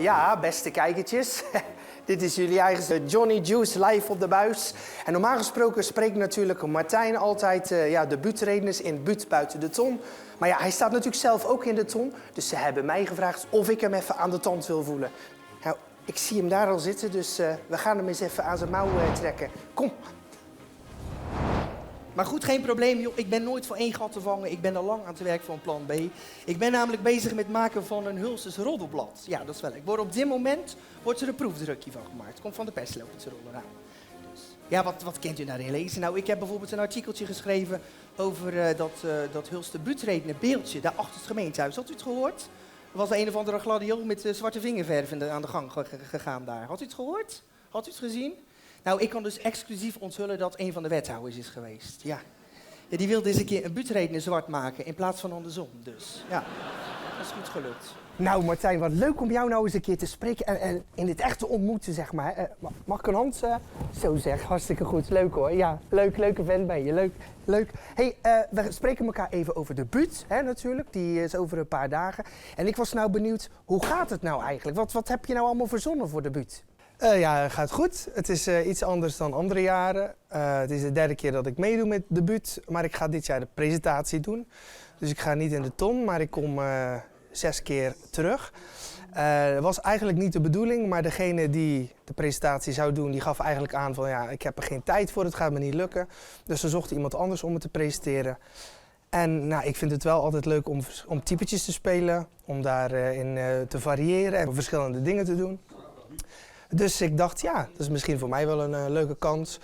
Ja, beste kijkertjes. Dit is jullie eigen Johnny Juice live op de buis. En normaal gesproken spreekt natuurlijk Martijn altijd de buurtredners in Buurt Buiten de Ton. Maar ja, hij staat natuurlijk zelf ook in de ton. Dus ze hebben mij gevraagd of ik hem even aan de tand wil voelen. Nou, ik zie hem daar al zitten, dus we gaan hem eens even aan zijn mouw trekken. Kom. Maar goed, geen probleem, joh. Ik ben nooit voor één gat te vangen. Ik ben al lang aan het werk van plan B. Ik ben namelijk bezig met het maken van een Hulsters roddelblad. Ja, dat is wel leuk. Op dit moment wordt er een proefdrukje van gemaakt. Komt van de persloopse rollen. Nou, dus, ja, wat kent u daarin lezen? Nou, ik heb bijvoorbeeld een artikeltje geschreven over dat Hulster buurtredner beeldje daar achter het gemeentehuis. Had u het gehoord? Er was een of andere gladiool met zwarte vingerverf aan de gang gegaan daar. Had u het gehoord? Had u het gezien? Nou, ik kan dus exclusief onthullen dat een van de wethouders is geweest. Ja. Ja, die wilde eens een keer een buurtredner zwart maken in plaats van andersom. Dus ja, dat is goed gelukt. Nou Martijn, wat leuk om jou nou eens een keer te spreken en in het echt te ontmoeten, zeg maar. Mag ik een hand zo zeggen? Hartstikke goed. Leuk hoor. Ja, leuke vent ben je. Leuk. Hey, we spreken elkaar even over de buurt, hè, natuurlijk. Die is over een paar dagen. En ik was nou benieuwd, hoe gaat het nou eigenlijk? Wat heb je nou allemaal verzonnen voor de buurt? Ja, het gaat goed. Het is iets anders dan andere jaren. Het is de derde keer dat ik meedoe met de buurt, maar ik ga dit jaar de presentatie doen. Dus ik ga niet in de ton, maar ik kom 6 keer terug. Dat was eigenlijk niet de bedoeling, maar degene die de presentatie zou doen, die gaf eigenlijk aan van ja, ik heb er geen tijd voor, het gaat me niet lukken. Dus ze zochten iemand anders om het te presenteren. En nou, ik vind het wel altijd leuk om typetjes te spelen, om daarin te variëren en verschillende dingen te doen. Dus ik dacht, ja, dat is misschien voor mij wel een leuke kans.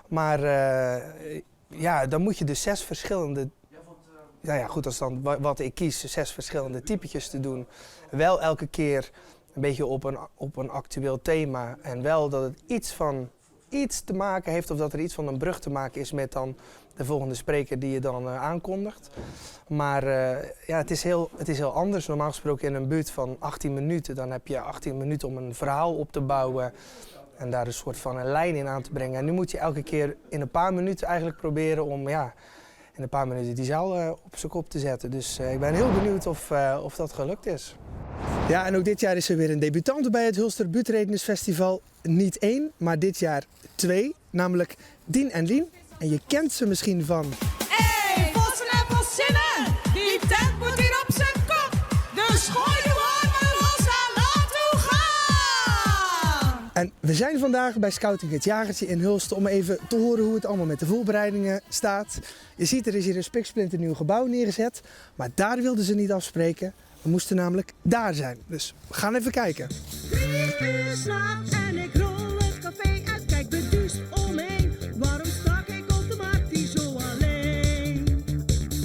Maar ja, dan moet je dus 6 verschillende... Nou ja, goed, dat is dan wat ik kies, 6 verschillende typetjes te doen. Wel elke keer een beetje op een actueel thema. En wel dat het iets te maken heeft of dat er iets van een brug te maken is met dan de volgende spreker die je dan aankondigt. Maar ja, het is heel anders. Normaal gesproken in een buurt van 18 minuten, dan heb je 18 minuten om een verhaal op te bouwen en daar een soort van een lijn in aan te brengen. En nu moet je elke keer in een paar minuten eigenlijk proberen om ja, in een paar minuten die zaal op zijn kop te zetten. Dus ik ben heel benieuwd of dat gelukt is. Ja, en ook dit jaar is er weer een debutante bij het Hulster Buurtrednersfestival. Niet 1, maar dit jaar 2, namelijk Dien en Lien. En je kent ze misschien van... Hey, Vossen en Vossinnen, die tent moet hier op zijn kop. Dus gooi je wormen los en laten we gaan. En we zijn vandaag bij Scouting Het Jagertje in Hulst om even te horen hoe het allemaal met de voorbereidingen staat. Je ziet, er is hier een spiksplinternieuw gebouw neergezet, maar daar wilden ze niet afspreken. We moesten namelijk daar zijn, dus we gaan even kijken. 3 uur 's nachts en ik rol het café uit, kijk beduusd omheen. Waarom stak ik op de markt die zo alleen?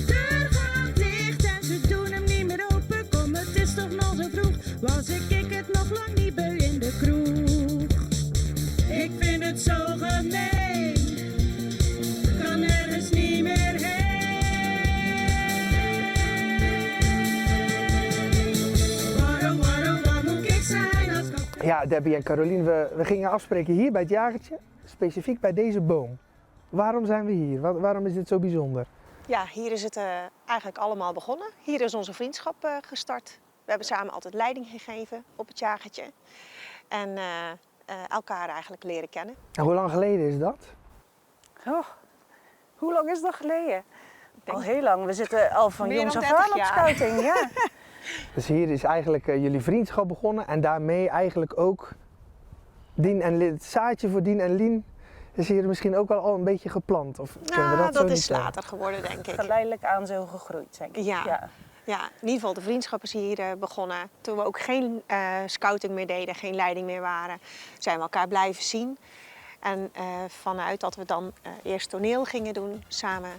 Deur gaat dicht en ze doen hem niet meer open. Kom, het is toch nog zo vroeg, was ik het nog lang niet beu in de kroeg. Ik vind het zo gemeen, kan nergens niet meer heen. Waar moet ik zijn als Ja, Debbie en Carolien, we gingen afspreken hier bij het Jagertje, specifiek bij deze boom. Waarom zijn we hier? Waarom is dit zo bijzonder? Ja, hier is het eigenlijk allemaal begonnen. Hier is onze vriendschap gestart. We hebben samen altijd leiding gegeven op het Jagertje. En elkaar eigenlijk leren kennen. En hoe lang geleden is dat? Oh, hoe lang is dat geleden? denk Al heel lang. We zitten al van meer jongs dan af 30 aan op jaar. scouting. Ja. Dus hier is eigenlijk jullie vriendschap begonnen en daarmee eigenlijk ook Dien en Lien, het zaadje voor Dien en Lien is hier misschien ook al een beetje geplant. Of kunnen we Nou, zo dat niet is zeggen? later geworden, denk ik. Geleidelijk aan zo gegroeid, denk ik. Ja. Ja, in ieder geval de vriendschap is hier begonnen. Toen we ook geen scouting meer deden, geen leiding meer waren, zijn we elkaar blijven zien. En vanuit dat we dan eerst toneel gingen doen samen,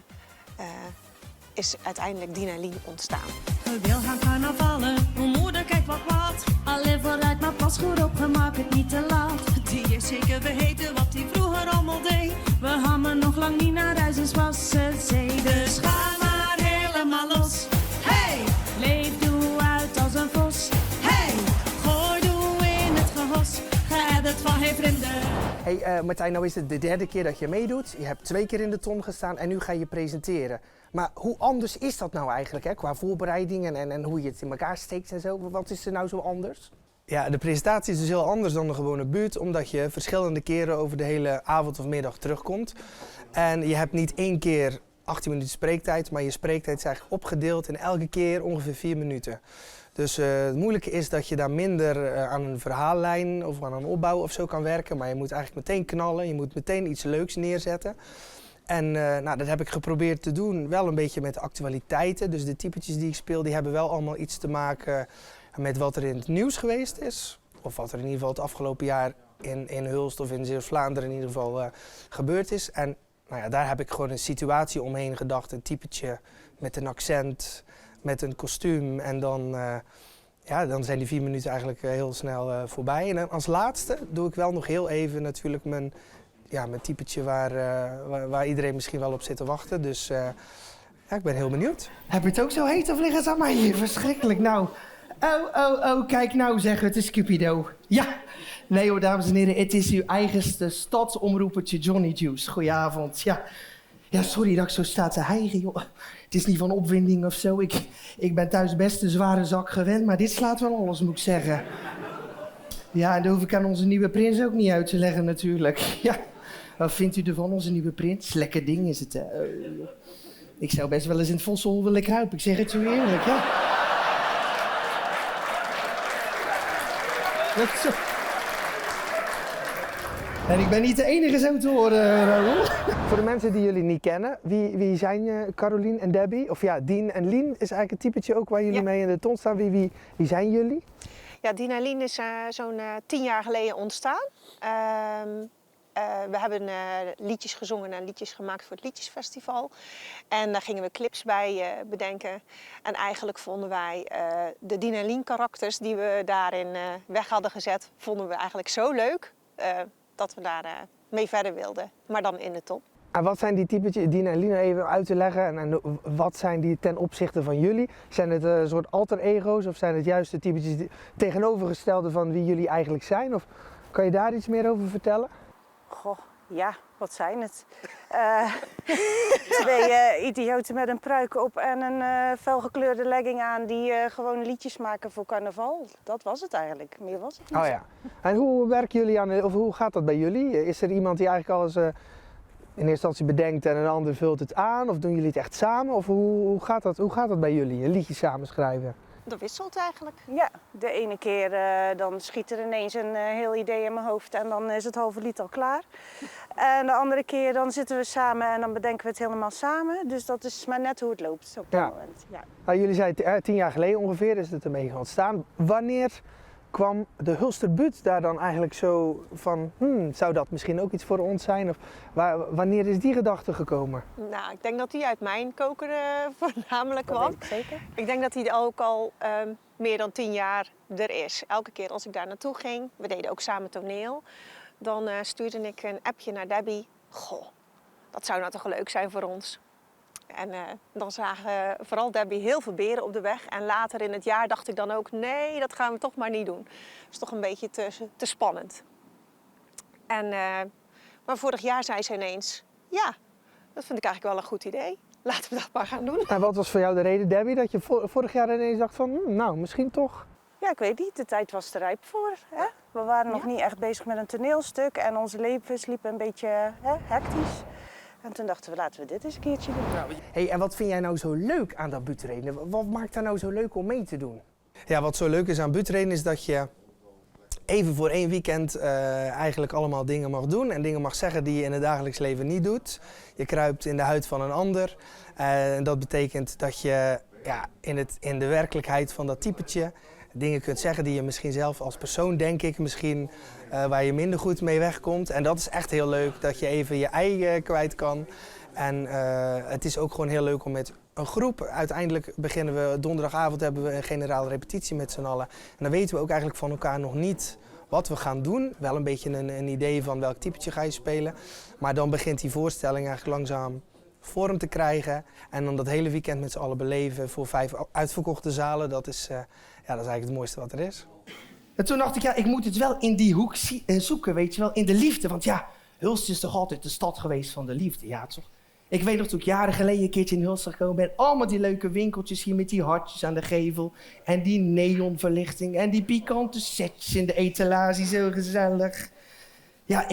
is uiteindelijk Dien en Lien ontstaan. We wil gaan carnavallen, mijn moeder kijkt wat. Alleen vooruit, maar pas goed op, maak het niet te laat. Die is zeker vergeten wat die vroeger allemaal deed. We hammen nog lang niet naar huis, dus was ze zee. Dus ga maar helemaal los. Hey, leef doe uit als een vos. Hey, gooi doe in het gehos. Ga het van geen vrienden. Hey Martijn, nou is het de derde keer dat je meedoet. Je hebt 2 keer in de ton gestaan en nu ga je presenteren. Maar hoe anders is dat nou eigenlijk, hè? Qua voorbereidingen en hoe je het in elkaar steekt en zo? Wat is er nou zo anders? Ja, de presentatie is dus heel anders dan de gewone buurt, omdat je verschillende keren over de hele avond of middag terugkomt. En je hebt niet 1 keer 18 minuten spreektijd, maar je spreektijd is eigenlijk opgedeeld in elke keer ongeveer 4 minuten. Dus het moeilijke is dat je daar minder aan een verhaallijn of aan een opbouw of zo kan werken, maar je moet eigenlijk meteen knallen, je moet meteen iets leuks neerzetten. En dat heb ik geprobeerd te doen, wel een beetje met de actualiteiten. Dus de typetjes die ik speel, die hebben wel allemaal iets te maken met wat er in het nieuws geweest is. Of wat er in ieder geval het afgelopen jaar in Hulst of in Zeeuws-Vlaanderen in ieder geval gebeurd is. En daar heb ik gewoon een situatie omheen gedacht, een typetje met een accent, met een kostuum. En dan zijn die 4 minuten eigenlijk heel snel voorbij. En dan als laatste doe ik wel nog heel even natuurlijk mijn typetje waar iedereen misschien wel op zit te wachten. Dus ik ben heel benieuwd. Heb je het ook zo heet of liggen ze aan mij hier? Verschrikkelijk. Nou, kijk nou zeg, het is Cupido. Ja, nee hoor, dames en heren, het is uw eigenste stadsomroepertje Johnny Juice. Goedenavond. Ja, sorry dat ik zo sta te hijgen, joh. Het is niet van opwinding of zo. Ik ben thuis best een zware zak gewend, maar dit slaat wel alles, moet ik zeggen. Ja, en dat hoef ik aan onze nieuwe prins ook niet uit te leggen natuurlijk. Ja, wat vindt u ervan, onze nieuwe prins? Lekker ding is het, hè. Ik zou best wel eens in het Vossenhol willen kruipen, ik zeg het zo eerlijk, ja. Dat is zo. En ik ben niet de enige zo te horen, Raoul. Voor de mensen die jullie niet kennen, wie zijn Carolien en Debbie? Of ja, Dien en Lien is eigenlijk een typetje ook waar jullie mee in de ton staan. Wie zijn jullie? Ja, Dien en Lien is zo'n 10 jaar geleden ontstaan. We hebben liedjes gezongen en liedjes gemaakt voor het Liedjesfestival. En daar gingen we clips bij bedenken. En eigenlijk vonden wij de Dien en Lien karakters die we daarin weg hadden gezet, vonden we eigenlijk zo leuk dat we daar mee verder wilden. Maar dan in de top. En wat zijn die typetjes, Dien en Lien even uit te leggen? En wat zijn die ten opzichte van jullie? Zijn het een soort alter ego's of zijn het juist de typetjes tegenovergestelde van wie jullie eigenlijk zijn? Of kan je daar iets meer over vertellen? Goh, ja, wat zijn het? 2 idioten met een pruik op en een felgekleurde legging aan die gewoon liedjes maken voor carnaval. Dat was het eigenlijk, meer was het niet. Oh ja. En hoe werken jullie aan, of hoe gaat dat bij jullie? Is er iemand die eigenlijk alles in eerste instantie bedenkt en een ander vult het aan? Of doen jullie het echt samen? Of hoe gaat dat bij jullie, een liedje samenschrijven? Dat wisselt eigenlijk. Ja, de ene keer dan schiet er ineens een heel idee in mijn hoofd en dan is het halve lied al klaar. En de andere keer dan zitten we samen en dan bedenken we het helemaal samen. Dus dat is maar net hoe het loopt op dat moment. Ja. Nou, jullie zeiden 10 jaar geleden ongeveer is het ermee gaan ontstaan. Wanneer kwam de Hulsterbuurt daar dan eigenlijk zo van, zou dat misschien ook iets voor ons zijn? Of wanneer is die gedachte gekomen? Nou, ik denk dat die uit mijn koker voornamelijk kwam. Dat weet ik zeker. Ik denk dat die ook al meer dan 10 jaar er is. Elke keer als ik daar naartoe ging, we deden ook samen toneel, dan stuurde ik een appje naar Debbie. Goh, dat zou nou toch leuk zijn voor ons. En dan zagen vooral Debbie heel veel beren op de weg. En later in het jaar dacht ik dan ook, nee, dat gaan we toch maar niet doen. Dat is toch een beetje te spannend. Maar vorig jaar zei ze ineens, ja, dat vind ik eigenlijk wel een goed idee. Laten we dat maar gaan doen. En wat was voor jou de reden, Debbie, dat je vorig jaar ineens dacht van, nou, misschien toch? Ja, ik weet niet. De tijd was er rijp voor. Hè? We waren nog niet echt bezig met een toneelstuk en onze levens liepen een beetje hectisch. En toen dachten we, laten we dit eens een keertje doen. Hey, en wat vind jij nou zo leuk aan dat buurtreden? Wat maakt daar nou zo leuk om mee te doen? Ja, wat zo leuk is aan buurtreden is dat je even voor 1 weekend eigenlijk allemaal dingen mag doen en dingen mag zeggen die je in het dagelijks leven niet doet. Je kruipt in de huid van een ander. En dat betekent dat je in de werkelijkheid van dat typetje dingen kunt zeggen die je misschien zelf als persoon, denk ik, misschien waar je minder goed mee wegkomt. En dat is echt heel leuk, dat je even je ei kwijt kan. En het is ook gewoon heel leuk om met een groep, uiteindelijk beginnen we donderdagavond, hebben we een generale repetitie met z'n allen. En dan weten we ook eigenlijk van elkaar nog niet wat we gaan doen. Wel een beetje een idee van welk typetje ga je spelen. Maar dan begint die voorstelling eigenlijk langzaam vorm te krijgen. En dan dat hele weekend met z'n allen beleven voor 5 uitverkochte zalen. Dat is eigenlijk het mooiste wat er is. En toen dacht ik, ja, ik moet het wel in die hoek zoeken, weet je wel, in de liefde. Want ja, Hulst is toch altijd de stad geweest van de liefde, ja toch? Ik weet nog toen ik jaren geleden een keertje in Hulst gekomen ben. Allemaal die leuke winkeltjes hier met die hartjes aan de gevel. En die neonverlichting. En die pikante sets in de etalage, zo gezellig. Ja,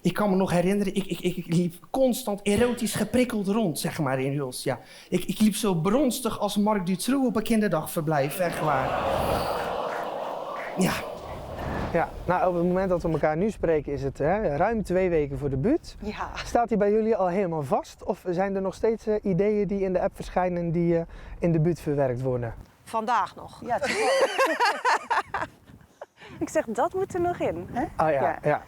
ik kan me nog herinneren, ik liep constant erotisch geprikkeld rond, zeg maar, in Hulst. Ja. Ik liep zo bronstig als Marc Dutroux op een kinderdagverblijf, echt waar. Ja. Ja, nou op het moment dat we elkaar nu spreken is het ruim 2 weken voor de debuut. Ja. Staat die bij jullie al helemaal vast of zijn er nog steeds ideeën die in de app verschijnen die in de debuut verwerkt worden? Vandaag nog. Ja, ik zeg, dat moet er nog in. Hè? Ah ja, ja.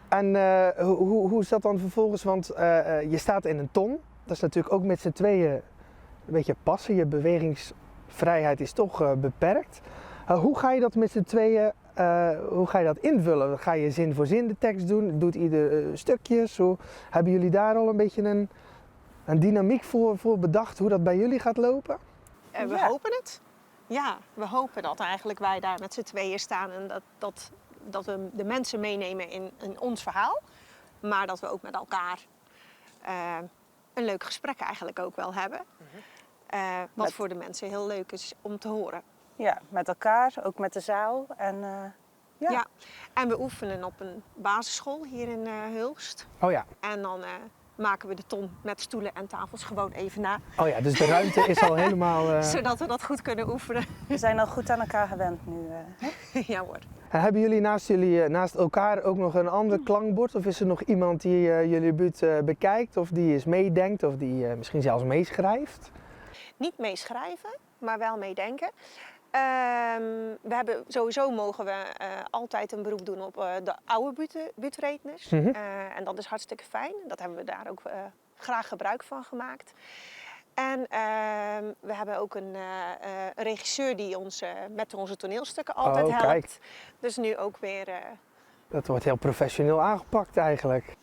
En hoe is dat dan vervolgens? Want je staat in een ton. Dat is natuurlijk ook met z'n tweeën een beetje passen. Je bewegingsvrijheid is toch beperkt. Hoe ga je dat met z'n tweeën hoe ga je dat invullen? Ga je zin voor zin de tekst doen? Doet ieder stukjes? Hebben jullie daar al een beetje een dynamiek voor bedacht hoe dat bij jullie gaat lopen? We hopen het. Ja, we hopen dat eigenlijk wij daar met z'n tweeën staan en dat we de mensen meenemen in ons verhaal. Maar dat we ook met elkaar een leuk gesprek eigenlijk ook wel hebben. Wat voor de mensen heel leuk is om te horen. Ja, met elkaar, ook met de zaal. En, ja, en we oefenen op een basisschool hier in Hulst. Oh ja. En dan maken we de ton met stoelen en tafels gewoon even na. Oh ja, dus de ruimte is al helemaal... Zodat we dat goed kunnen oefenen. We zijn al goed aan elkaar gewend nu. Ja hoor. En hebben jullie naast elkaar ook nog een ander klankbord? Of is er nog iemand die jullie debuut bekijkt? Of die eens meedenkt? Of die misschien zelfs meeschrijft? Niet meeschrijven, maar wel meedenken. Sowieso mogen we altijd een beroep doen op de oude buurtredners. En dat is hartstikke fijn. Dat hebben we daar ook graag gebruik van gemaakt. En we hebben ook een regisseur die ons met onze toneelstukken altijd helpt. Kijk. Dus nu ook weer... Dat wordt heel professioneel aangepakt eigenlijk.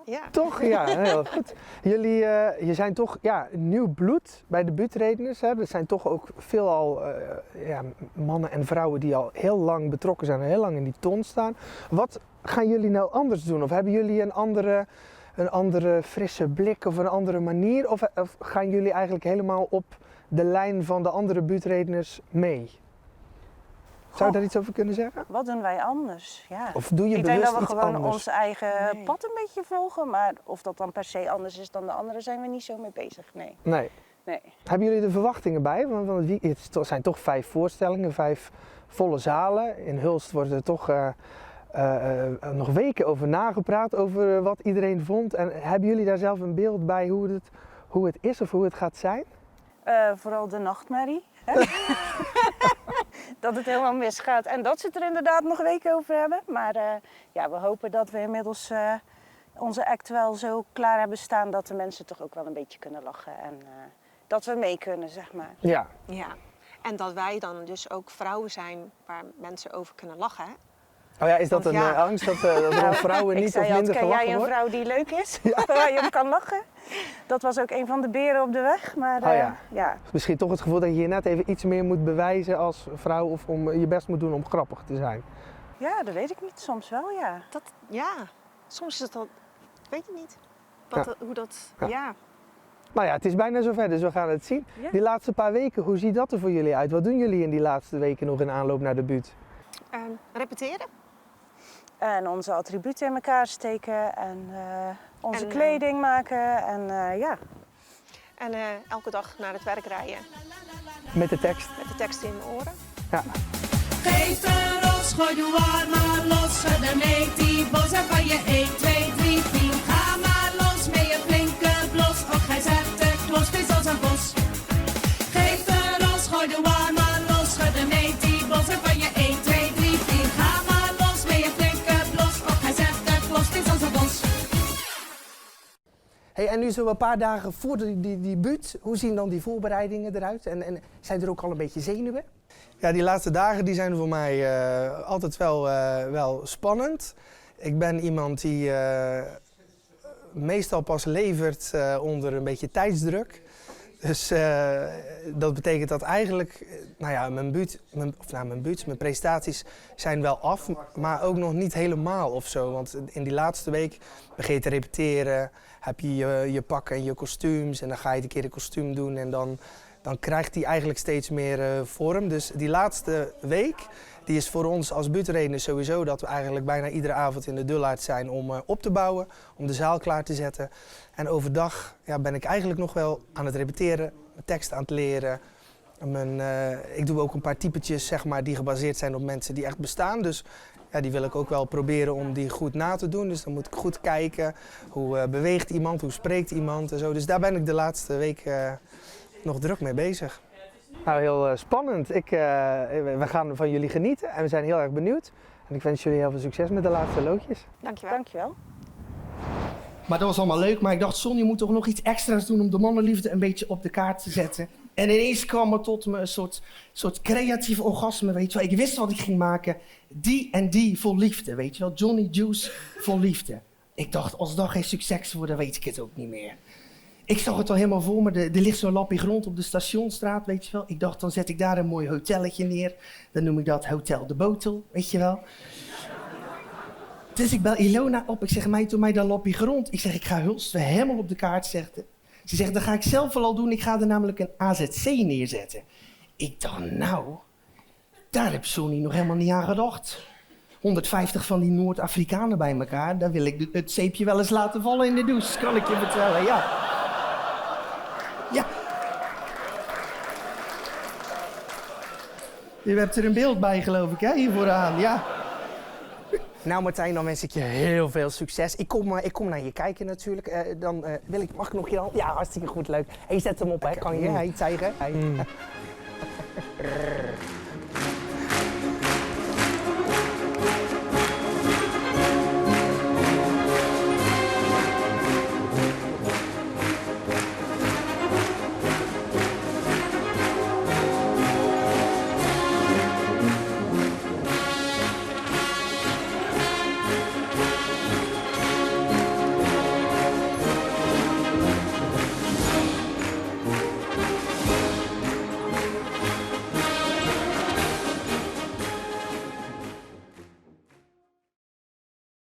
Ja. Toch? Ja, heel goed. Jullie je zijn toch nieuw bloed bij de buurtredners. Er zijn toch ook veelal mannen en vrouwen die al heel lang betrokken zijn en heel lang in die ton staan. Wat gaan jullie nou anders doen? Of hebben jullie een andere frisse blik of een andere manier? Of gaan jullie eigenlijk helemaal op de lijn van de andere buurtredners mee? Zou je daar iets over kunnen zeggen? Wat doen wij anders? Ja. Of doe je Ik bewust denk dat we iets gewoon anders? ons eigen pad een beetje volgen. Maar of dat dan per se anders is dan de anderen, zijn we niet zo mee bezig. Nee. Hebben jullie er verwachtingen bij? Want het zijn toch 5 voorstellingen, 5 volle zalen. In Hulst wordt er toch nog weken over nagepraat, over wat iedereen vond. En hebben jullie daar zelf een beeld bij hoe het is of hoe het gaat zijn? Vooral de nachtmerrie. Hè? Dat het helemaal misgaat. En dat ze het er inderdaad nog weken over hebben. Maar we hopen dat we inmiddels onze act wel zo klaar hebben staan dat de mensen toch ook wel een beetje kunnen lachen. En dat we mee kunnen, zeg maar. Ja. Ja. En dat wij dan dus ook vrouwen zijn waar mensen over kunnen lachen. Hè? Oh ja, is dat Want een ja. Angst dat er om vrouwen Ik niet zei of al, minder ken gelachen jij een wordt? vrouw die leuk is? Waar je om kan lachen? Dat was ook een van de beren op de weg. Maar Misschien toch het gevoel dat je hier net even iets meer moet bewijzen als vrouw of om je best moet doen om grappig te zijn. Ja, dat weet ik niet. Soms wel, ja. Soms is het al... Ik weet het niet. Hoe dat... Ja. Ja. Nou ja, het is bijna zover, dus we gaan het zien. Ja. Die laatste paar weken, hoe ziet dat er voor jullie uit? Wat doen jullie in die laatste weken nog in aanloop naar de debuut? Repeteren. En onze attributen in elkaar steken en onze kleding maken en En elke dag naar het werk rijden. Met de tekst? Met de tekst in mijn oren. Ja. Geef een ros, gooi de war maar los. Schud hem mee, die bos en van je 1, 2, 3, 4. Ga maar los met je flinke blos. Och, hij zet de klos, vis als een bos. Geef een ros, gooi de war maar los. Schud hem mee, die bos en van je 1, 2, 3, 4. Ga maar los met je flinke blos. Och, hij zet de klos, vis als een bos. Hey, en nu zo een paar dagen voor die debuut, hoe zien dan die voorbereidingen eruit? En zijn er ook al een beetje zenuwen? Ja, die laatste dagen die zijn voor mij altijd wel spannend. Ik ben iemand die meestal pas levert onder een beetje tijdsdruk. Dus dat betekent dat eigenlijk, mijn presentaties zijn wel af, maar ook nog niet helemaal of zo. Want in die laatste week begin je te repeteren, heb je je pak en je kostuums en dan ga je een keer een kostuum doen en dan krijgt die eigenlijk steeds meer vorm. Dus die laatste week, die is voor ons als buurtredenen sowieso dat we eigenlijk bijna iedere avond in de Dullard zijn om op te bouwen, om de zaal klaar te zetten. En overdag ben ik eigenlijk nog wel aan het repeteren, mijn tekst aan het leren. Ik doe ook een paar typetjes zeg maar, die gebaseerd zijn op mensen die echt bestaan. Dus ja, die wil ik ook wel proberen om die goed na te doen. Dus dan moet ik goed kijken hoe beweegt iemand, hoe spreekt iemand en zo. Dus daar ben ik de laatste week nog druk mee bezig. Nou, heel spannend. We gaan van jullie genieten en we zijn heel erg benieuwd. En ik wens jullie heel veel succes met de laatste loodjes. Dankjewel. Dankjewel. Maar dat was allemaal leuk, maar ik dacht, Son, je moet toch nog iets extra's doen om de mannenliefde een beetje op de kaart te zetten. En ineens kwam er tot me een soort creatief orgasme, weet je wel. Ik wist wat ik ging maken. Die en die vol liefde, weet je wel. Johnny Juice vol liefde. Ik dacht, als dat geen succes wordt, dan weet ik het ook niet meer. Ik zag het al helemaal voor me. Er ligt zo'n lapje grond op de Stationsstraat, weet je wel. Ik dacht, dan zet ik daar een mooi hotelletje neer. Dan noem ik dat Hotel de Botel, weet je wel. Dus ik bel Ilona op. Ik zeg, meid, doe mij dat lapje grond. Ik zeg, ik ga Hulst helemaal op de kaart zetten. Ze zegt, dat ga ik zelf wel al doen. Ik ga er namelijk een AZC neerzetten. Ik dacht, nou, daar heb Sonny nog helemaal niet aan gedacht. 150 van die Noord-Afrikanen bij elkaar. Daar wil ik het zeepje wel eens laten vallen in de douche, kan ik je vertellen, ja. Ja. U hebt er een beeld bij, geloof ik, hè, hier vooraan, ja. Nou Martijn, dan wens ik je heel veel succes. Ik kom naar je kijken natuurlijk. Mag ik nog je hand? Ja, hartstikke goed, leuk. Hey, zet hem op, hè. Kan je iets zeggen?